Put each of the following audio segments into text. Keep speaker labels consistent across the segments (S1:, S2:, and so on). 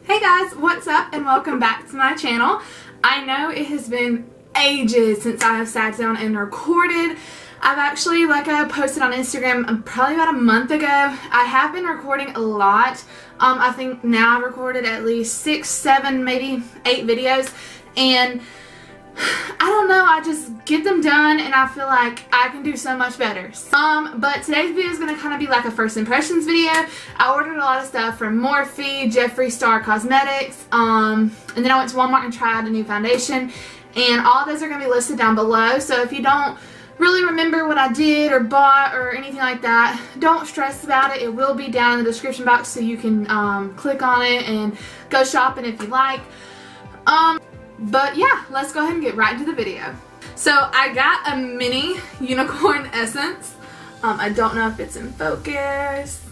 S1: Hey guys, what's up and welcome back to my channel. I know it has been ages since I have sat down and recorded. I've actually, like I posted on Instagram probably about a month ago, I have been recording a lot. I think now I've recorded at least 6, 7, maybe 8 videos, and I don't know, I just get them done and I feel like I can do so much better. But today's video is going to kind of be like a first impressions video. I ordered a lot of stuff from Morphe, Jeffree Star Cosmetics, and then I went to Walmart and tried a new foundation, and all those are going to be listed down below. So if you don't really remember what I did or bought or anything like that, don't stress about it. It will be down in the description box so you can click on it and go shopping if you like. But yeah, let's go ahead and get right into the video. So I got a mini unicorn essence. I don't know if it's in focus,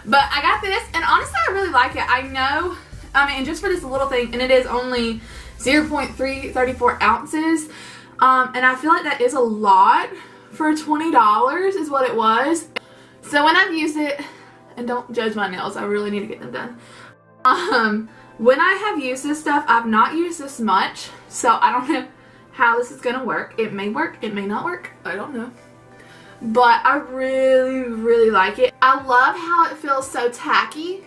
S1: but I got this, and honestly I really like it. I mean, just for this little thing, and it is only 0.34 ounces, and I feel like that is a lot for $20 is what it was. So when I've used it, and don't judge my nails, I really need to get them done. When I have used this stuff, I've not used this much, so I don't know how this is gonna work. It may work, it may not work, I don't know. But I really like it. I love how it feels so tacky.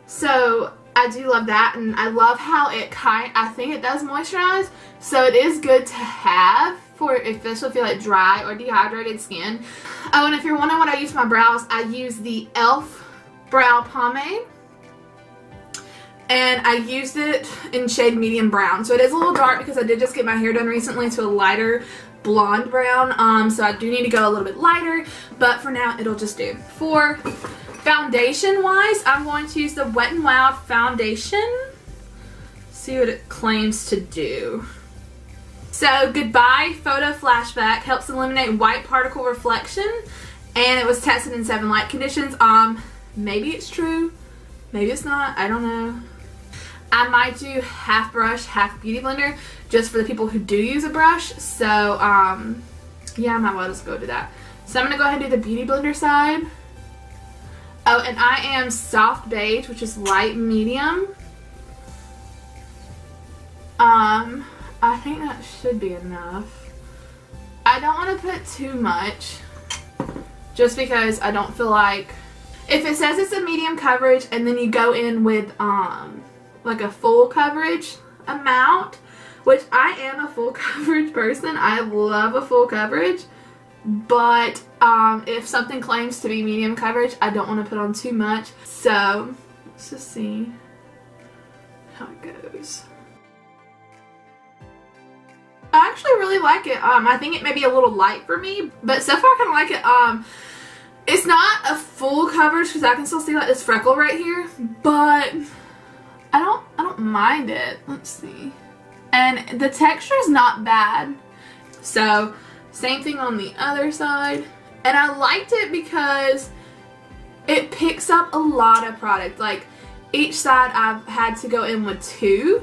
S1: So I do love that, and I love how I think it does moisturize, so it is good to have for especially if you like dry or dehydrated skin. Oh, and if you're wondering what I use for my brows, I use the e.l.f. brow pomade, and I used it in shade medium brown, so it is a little dark because I did just get my hair done recently to a lighter blonde brown, so I do need to go a little bit lighter, but for now it'll just do. For foundation wise, I'm going to use the Wet n Wild foundation. See what it claims to do. So, Goodbye Photo Flashback helps eliminate white particle reflection, and it was tested in 7 light conditions. Maybe it's true, maybe it's not, I don't know. I might do half brush, half beauty blender, just for the people who do use a brush. So, yeah, I might well just go do that. So I'm going to go ahead and do the beauty blender side. Oh, and I am soft beige, which is light medium. I think that should be enough. I don't want to put too much, just because I don't feel like, if it says it's a medium coverage and then you go in with like a full coverage amount, which I am a full coverage person, I love a full coverage, but if something claims to be medium coverage, I don't want to put on too much. So let's just see how it goes. I actually really like it. I think it may be a little light for me, but so far I kind of like it. It's not a full coverage because I can still see like this freckle right here, but I don't mind it. Let's see. And the texture is not bad. So same thing on the other side. And I liked it because it picks up a lot of product. Like each side I've had to go in with 2.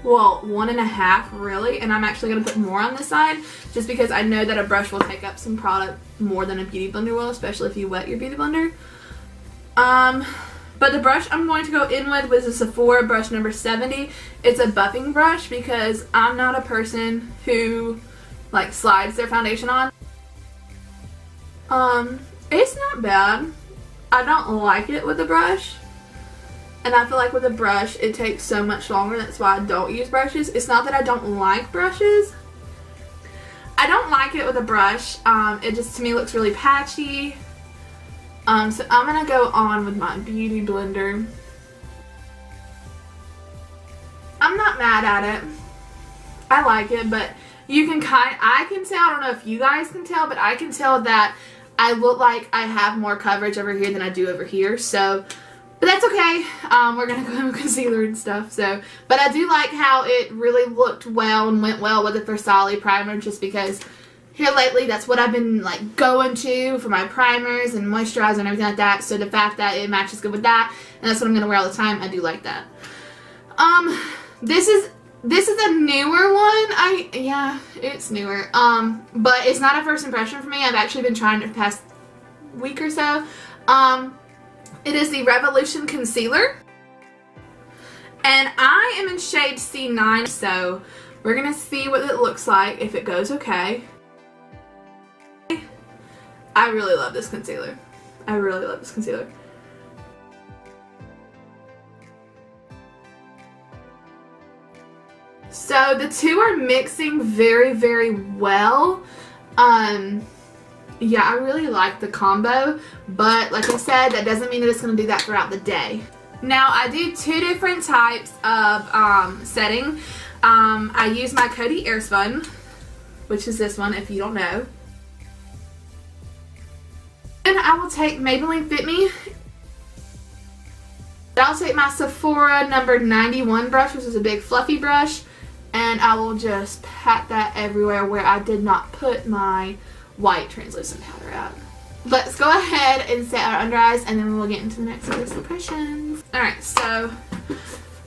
S1: Well, 1.5 really, and I'm actually going to put more on this side just because I know that a brush will take up some product more than a beauty blender will, especially if you wet your beauty blender. But the brush I'm going to go in with was a Sephora brush number 70. It's a buffing brush because I'm not a person who like slides their foundation on. It's not bad. I don't like it with a brush. And I feel like with a brush, it takes so much longer. That's why I don't use brushes. It's not that I don't like brushes. I don't like it with a brush. It just, to me, looks really patchy. So I'm going to go on with my beauty blender. I'm not mad at it. I like it, but you can I can tell, I don't know if you guys can tell, but I can tell that I look like I have more coverage over here than I do over here. So, but that's okay. We're going to go in with concealer and stuff. So, but I do like how it really looked well and went well with the Farsali primer, just because here lately that's what I've been like going to for my primers and moisturizer and everything like that. So the fact that it matches good with that, and that's what I'm going to wear all the time, I do like that. This is a newer one. Yeah, it's newer. But it's not a first impression for me. I've actually been trying it for the past week or so. It is the Revolution Concealer. And I am in shade C9, so we're going to see what it looks like, if it goes okay. I really love this concealer. I really love this concealer. So the two are mixing very, very well. Yeah, I really like the combo, but like I said, that doesn't mean that it's going to do that throughout the day. Now, I do two different types of setting. I use my Coty Airspun, which is this one if you don't know. And I will take Maybelline FitMe. I'll take my Sephora number 91 brush, which is a big fluffy brush, and I will just pat that everywhere where I did not put my white translucent powder at. Let's go ahead and set our under eyes, and then we'll get into the next first impressions. Alright, so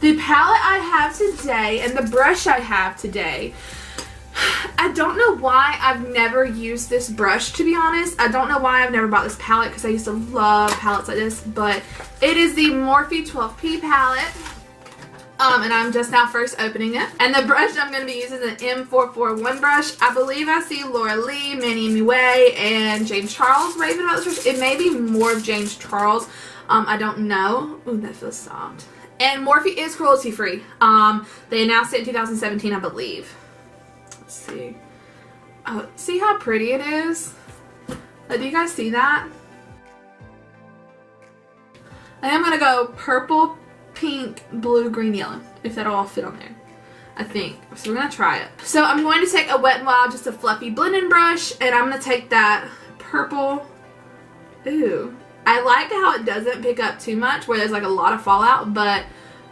S1: the palette I have today and the brush I have today, I don't know why I've never used this brush, to be honest. I don't know why I've never bought this palette, because I used to love palettes like this, but it is the Morphe 12P palette. And I'm just now first opening it. And the brush I'm going to be using is an M441 brush. I believe I see Laura Lee, Manny Muay, and James Charles raving about this brush. It may be more of James Charles. I don't know. Ooh, that feels soft. And Morphe is cruelty free. They announced it in 2017, I believe. Let's see. Oh, see how pretty it is? Like, do you guys see that? I am going to go purple, pink, blue, green, yellow, if that'll all fit on there, I think. So we're going to try it. So I'm going to take a Wet n Wild, just a fluffy blending brush, and I'm going to take that purple. Ooh. I like how it doesn't pick up too much, where there's like a lot of fallout, but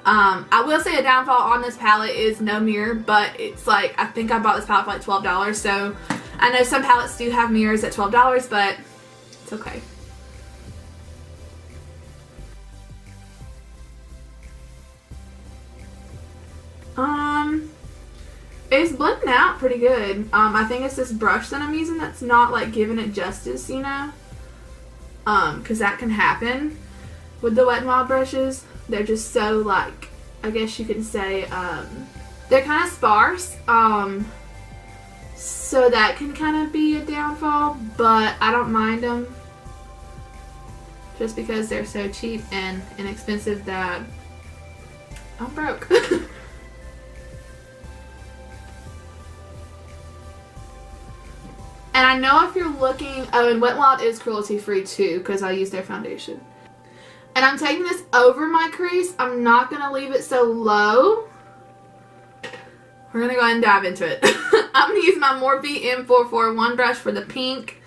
S1: I will say a downfall on this palette is no mirror, but it's like, I think I bought this palette for like $12, so I know some palettes do have mirrors at $12, but it's okay. It's blending out pretty good. I think it's this brush that I'm using that's not like giving it justice, you know? Because that can happen with the Wet n Wild brushes. They're just so like, I guess you could say, they're kind of sparse. So that can kind of be a downfall, but I don't mind them. Just because they're so cheap and inexpensive that I'm broke. And I know if you're looking, oh, and Wet n Wild is cruelty free too, because I use their foundation. And I'm taking this over my crease. I'm not going to leave it so low. We're going to go ahead and dive into it. I'm going to use my Morphe M441 brush for the pink.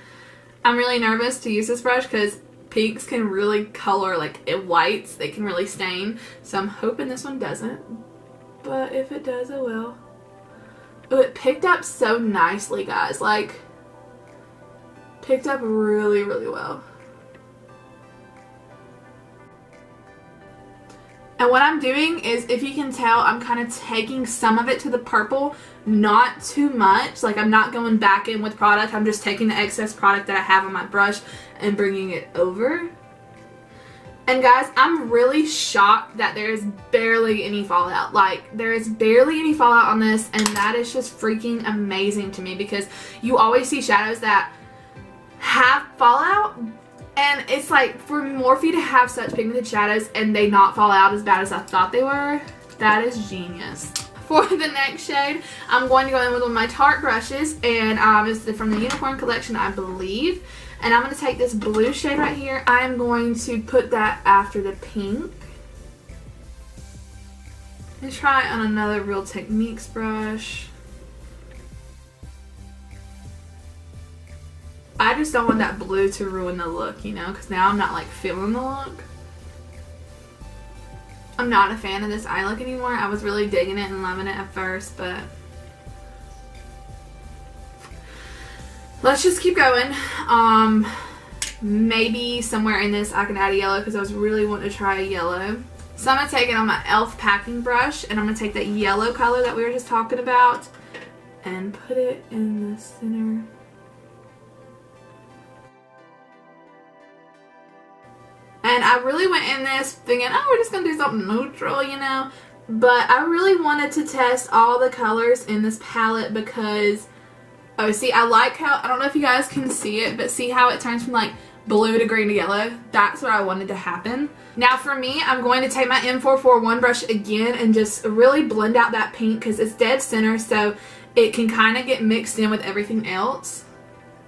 S1: I'm really nervous to use this brush because pinks can really color, like whites, they can really stain. So I'm hoping this one doesn't. But if it does, it will. Oh, it picked up so nicely, guys. Like, picked up really, really well. And what I'm doing is, if you can tell, I'm kind of taking some of it to the purple, not too much. Like, I'm not going back in with product. I'm just taking the excess product that I have on my brush and bringing it over. And guys, I'm really shocked that there is barely any fallout. Like, there is barely any fallout on this, and that is just freaking amazing to me, because you always see shadows that have fallout, and it's like, for Morphe to have such pigmented shadows and they not fall out as bad as I thought they were, that is genius. For the next shade, I'm going to go in with one of my Tarte brushes, and it's from the Unicorn collection, I believe. And I'm going to take this blue shade right here. I am going to put that after the pink. And try it on another Real Techniques brush. I just don't want that blue to ruin the look, you know, because now I'm not like feeling the look. I'm not a fan of this eye look anymore. I was really digging it and loving it at first, but let's just keep going. Maybe somewhere in this I can add a yellow, because I was really wanting to try a yellow. So I'm going to take it on my e.l.f. packing brush, and I'm going to take that yellow color that we were just talking about and put it in the center. And I really went in this thinking, oh, we're just going to do something neutral, you know. But I really wanted to test all the colors in this palette because, oh, see, I like how, I don't know if you guys can see it, but see how it turns from like blue to green to yellow? That's what I wanted to happen. Now for me, I'm going to take my M441 brush again and just really blend out that pink because it's dead center, so it can kind of get mixed in with everything else.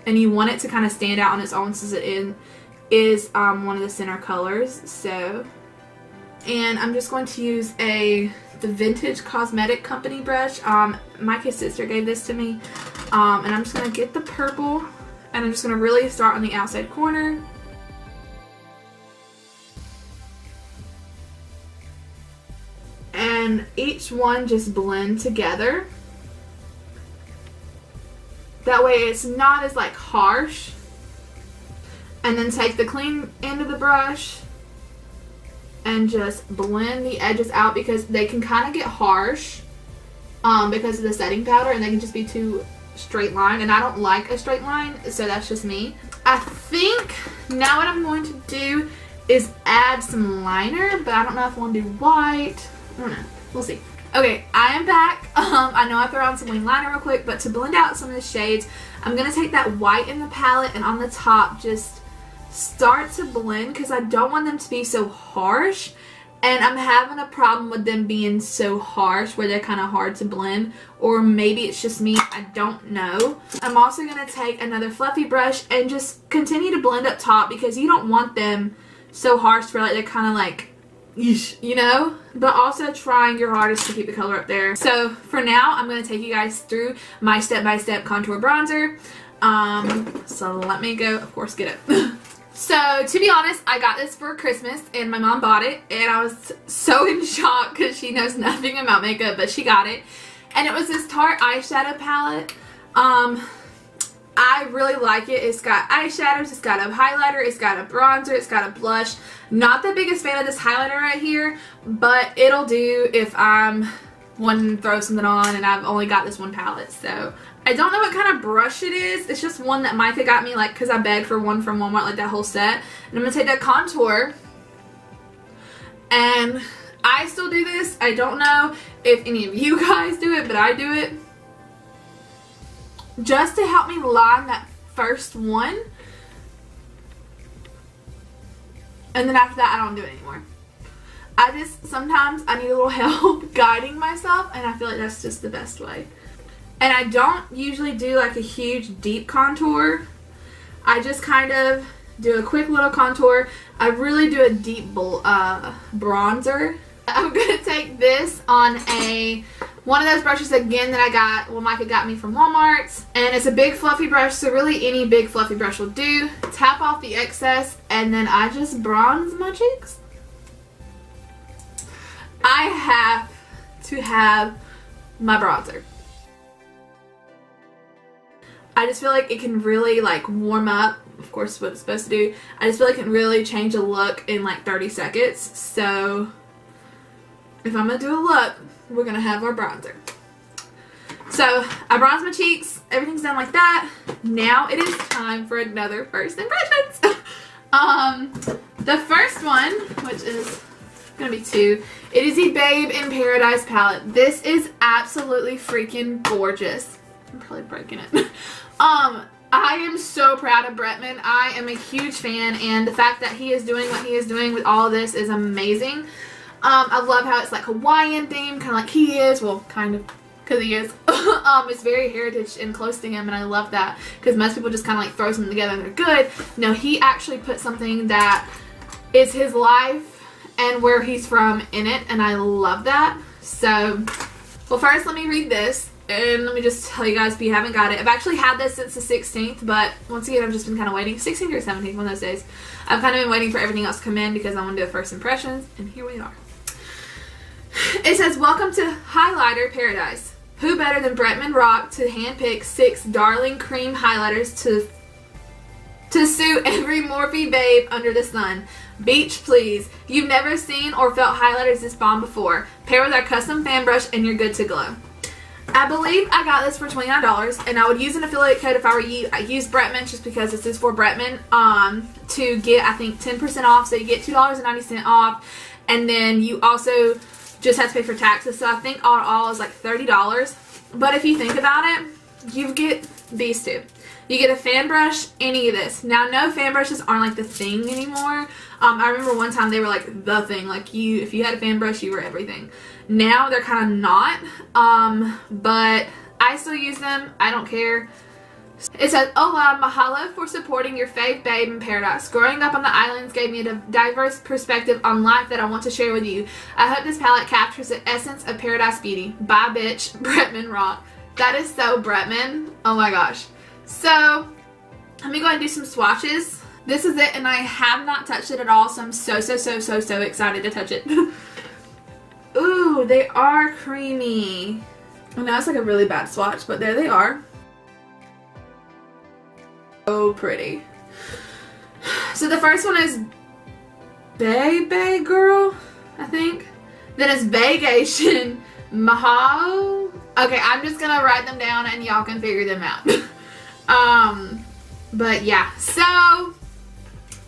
S1: And you want it to kind of stand out on its own since it is one of the center colors. So, and I'm just going to use the Vintage Cosmetic Company brush. Micah's sister gave this to me. And I'm just going to get the purple and I'm just going to really start on the outside corner. And each one just blend together. That way it's not as like harsh. And then take the clean end of the brush and just blend the edges out because they can kind of get harsh because of the setting powder and they can just be too straight line, and I don't like a straight line, so that's just me. I think now what I'm going to do is add some liner, but I don't know if I want to do white. I don't know. We'll see. Okay, I am back. I know I threw on some wing liner real quick, but to blend out some of the shades, I'm going to take that white in the palette and on the top just start to blend because I don't want them to be so harsh. And I'm having a problem with them being so harsh where they're kind of hard to blend. Or maybe it's just me, I don't know. I'm also going to take another fluffy brush and just continue to blend up top because you don't want them so harsh where like they're kind of like, you know? But also trying your hardest to keep the color up there. So for now, I'm going to take you guys through my step-by-step contour bronzer. So let me go, of course, get it. So, to be honest, I got this for Christmas, and my mom bought it, and I was so in shock because she knows nothing about makeup, but she got it. And it was this Tarte eyeshadow palette. I really like it. It's got eyeshadows, it's got a highlighter, it's got a bronzer, it's got a blush. Not the biggest fan of this highlighter right here, but it'll do if I'm wanting to throw something on and I've only got this one palette, so... I don't know what kind of brush it is. It's just one that Micah got me, like, because I begged for one from Walmart, like that whole set. And I'm going to take that contour. And I still do this. I don't know if any of you guys do it, but I do it. Just to help me line that first one. And then after that, I don't do it anymore. Sometimes I need a little help guiding myself, and I feel like that's just the best way. And I don't usually do like a huge deep contour. I just kind of do a quick little contour. I really do a deep bronzer. I'm going to take this on one of those brushes again that I got, well, Micah got me from Walmart. And it's a big fluffy brush, so really any big fluffy brush will do. Tap off the excess and then I just bronze my cheeks. I have to have my bronzer. I just feel like it can really like warm up, of course what it's supposed to do. I just feel like it can really change a look in like 30 seconds. So if I'm going to do a look, we're going to have our bronzer. So I bronzed my cheeks, everything's done like that. Now it is time for another first impressions. The first one, which is going to be two, it is the Babe in Paradise palette. This is absolutely freaking gorgeous. I'm probably breaking it. I am so proud of Bretman. I am a huge fan, and the fact that he is doing what he is doing with all of this is amazing. I love how it's like Hawaiian themed, kind of like he is. Well, kind of, because he is. It's very heritage and close to him, and I love that, because most people just kind of like throw something together and they're good. No, he actually put something that is his life and where he's from in it, and I love that. So, well, first let me read this. And let me just tell you guys if you haven't got it. I've actually had this since the 16th, but once again, I've just been kind of waiting. 16th or 17th, one of those days. I've kind of been waiting for everything else to come in because I want to do the first impressions, and here we are. It says, welcome to Highlighter Paradise. Who better than Bretman Rock to handpick 6 darling cream highlighters to suit every Morphe babe under the sun. Beach, please. You've never seen or felt highlighters this bomb before. Pair with our custom fan brush and you're good to glow. I believe I got this for $29, and I would use an affiliate code if I were you. I use Bretman just because this is for Bretman, to get, I think, 10% off. So you get $2.90 off, and then you also just have to pay for taxes. So I think all in all is like $30. But if you think about it, you get these two. You get a fan brush, any of this. Now, no, fan brushes aren't like the thing anymore. I remember one time they were like the thing. Like if you had a fan brush, you were everything. Now they're kind of not. But I still use them. I don't care. It says, "Hola, mahalo for supporting your fave babe in paradise. Growing up on the islands gave me a diverse perspective on life that I want to share with you. I hope this palette captures the essence of paradise beauty. Bye, bitch. Bretman rock." That is so Bretman. Oh my gosh. So, let me go ahead and do some swatches. This is it, and I have not touched it at all, so I'm so excited to touch it. Ooh, they are creamy. I know it's like a really bad swatch, but there they are. So pretty. So the first one is Baby Girl, I think. Then it's Vacation Mahal. Okay, I'm just gonna write them down and y'all can figure them out. But yeah, so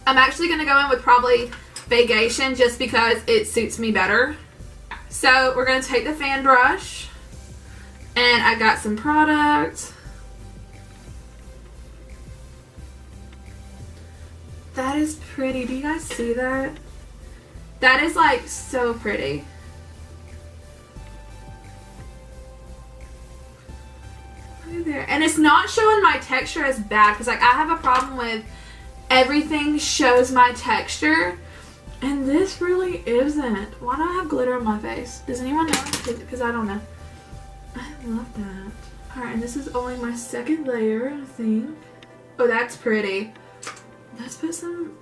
S1: I'm actually gonna go in with probably Vacation just because it suits me better. So we're gonna take the fan brush, and I got some product. That is pretty. Do you guys see that? That is like so pretty. There. And it's not showing my texture as bad, because like I have a problem with everything shows my texture, and this really isn't. Why do I have glitter on my face? Does anyone know? Because I don't know. I love that. Alright, and this is only my second layer, I think. Oh, that's pretty. Let's put some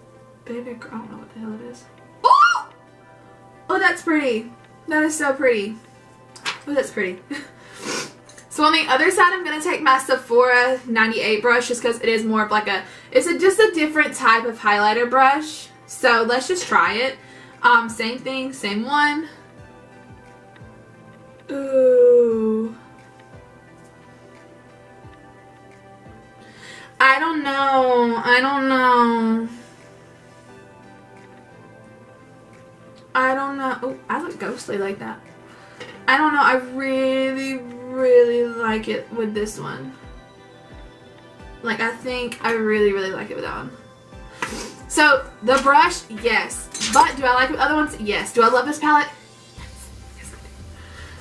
S1: Baby Girl. I don't know what the hell it is. Oh! Oh, that's pretty. That is so pretty. Oh, that's pretty. So on the other side, I'm going to take my Sephora 98 brush just because it is more of like just a different type of highlighter brush. So let's just try it. Same thing, same one. Ooh. I don't know. I don't know. Oh, I look ghostly like that. I don't know. I really like it with this one. Like, I think I really like it with that one. So, the brush, yes. But do I like the other ones? Yes. Do I love this palette? Yes, I do.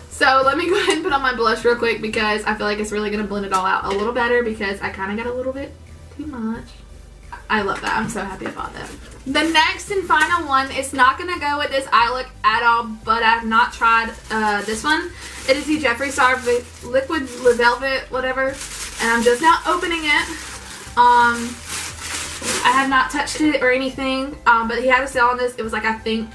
S1: So, let me go ahead and put on my blush real quick because I feel like it's really going to blend it all out a little better because I kind of got a little bit too much. I love that. I'm so happy about that. The next and final one is not going to go with this eye look at all, but I've not tried this one. It is the Jeffree Star Liquid Velvet, whatever, and I'm just now opening it. I have not touched it or anything, but he had a sale on this. It was like, I think,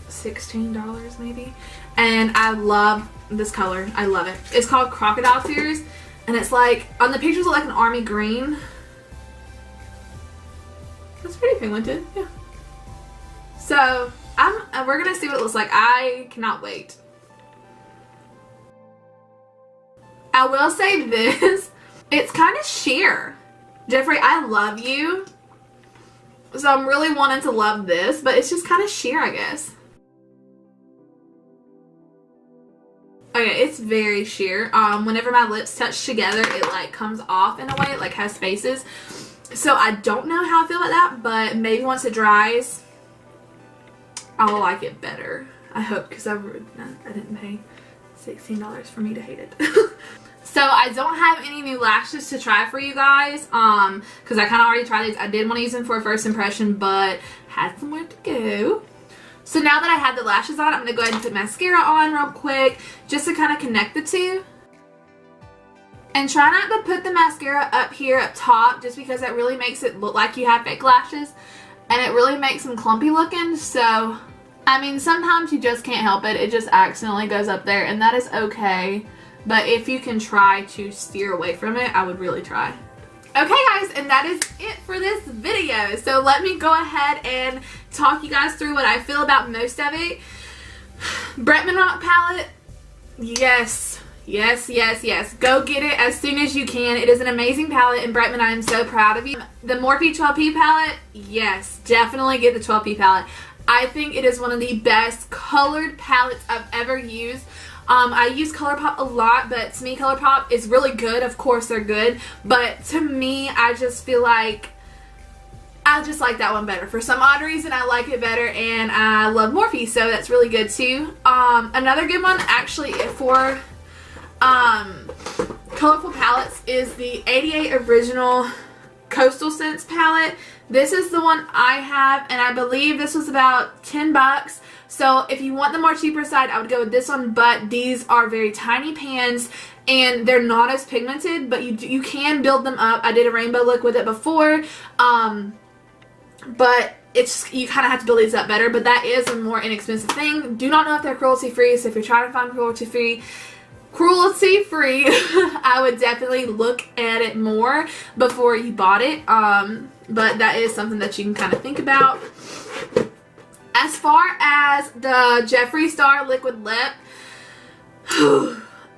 S1: $16 maybe, and I love this color. I love it. It's called Crocodile Tears, and it's like, on the pictures, it's like an army green. That's pretty pigmented, yeah. So, we're gonna see what it looks like. I cannot wait. I will say this, it's kind of sheer. Jeffree, I love you. So I'm really wanting to love this, but it's just kind of sheer, I guess. Okay, it's very sheer. Whenever my lips touch together, it like comes off in a way, it like has spaces. So I don't know how I feel about that, but maybe once it dries, I'll like it better. I hope, because I didn't pay $16 for me to hate it. So I don't have any new lashes to try for you guys, because I kind of already tried these. I did want to use them for a first impression, but had somewhere to go. So now that I have the lashes on, I'm going to go ahead and put mascara on real quick, just to kind of connect the two. And try not to put the mascara up here up top, just because that really makes it look like you have fake lashes. And it really makes them clumpy looking. So, I mean, sometimes you just can't help it. It just accidentally goes up there, and that is okay. But if you can try to steer away from it, I would really try. Okay guys, and that is it for this video. So let me go ahead and talk you guys through what I feel about most of it. Bretman Rock palette, yes. Yes, yes, yes. Go get it as soon as you can. It is an amazing palette, and Bretman, I am so proud of you. The Morphe 12P palette, yes, definitely get the 12P palette. I think it is one of the best colored palettes I've ever used. I use Colourpop a lot, but to me Colourpop is really good. Of course they're good, but to me I just feel like I just like that one better. For some odd reason I like it better, and I love Morphe, so that's really good too. Another good one actually for colorful palettes is the 88 Original Coastal Scents palette. This is the one I have, and I believe this was about 10 bucks. So if you want the more cheaper side, I would go with this one, but these are very tiny pans and they're not as pigmented, but you can build them up. I did a rainbow look with it before, but it's, you kind of have to build these up better, but that is a more inexpensive thing. Do not know if they're cruelty free, so if you're trying to find cruelty free, I would definitely look at it more before you bought it, but that is something that you can kind of think about. As far as the Jeffree Star Liquid Lip,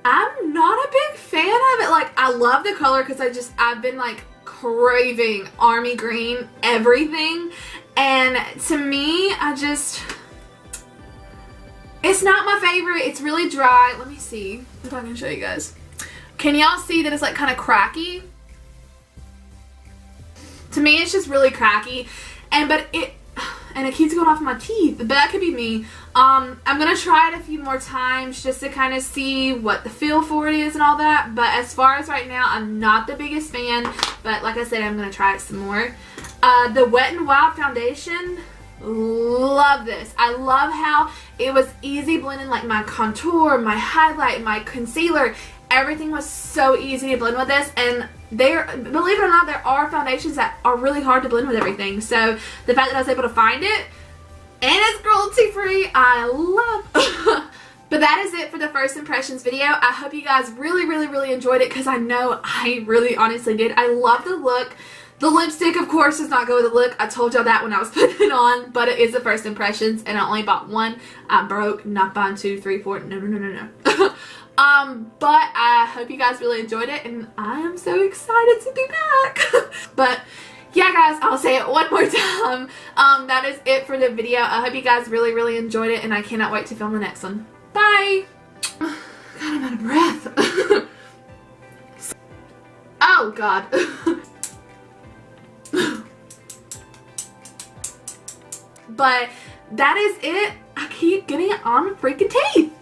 S1: I'm not a big fan of it. Like, I love the color because I've been like craving army green everything, and to me, it's not my favorite. It's really dry. Let me see if I can show you guys. Can y'all see that it's like kind of cracky? To me, it's just really cracky, and it keeps going off my teeth, but that could be me. I'm gonna try it a few more times just to kind of see what the feel for it is and all that, but as far as right now, I'm not the biggest fan, but like I said, I'm gonna try it some more. The Wet n Wild foundation, love this. I love how it was easy blending, like my contour, my highlight, my concealer, everything was so easy to blend with this, and believe it or not, there are foundations that are really hard to blend with everything, so the fact that I was able to find it, and it's cruelty free, I love. But that is it for the first impressions video. I hope you guys really enjoyed it, because I know I really honestly did. I love the look. The lipstick, of course, does not go with the look. I told y'all that when I was putting it on, but it is the first impressions, and I only bought one. I broke, not buying 2, 3, 4, no. But I hope you guys really enjoyed it, and I am so excited to be back. But yeah, guys, I'll say it one more time. That is it for the video. I hope you guys really enjoyed it, and I cannot wait to film the next one. Bye. God, I'm out of breath. Oh God. But that is it. I keep getting it on freaking teeth.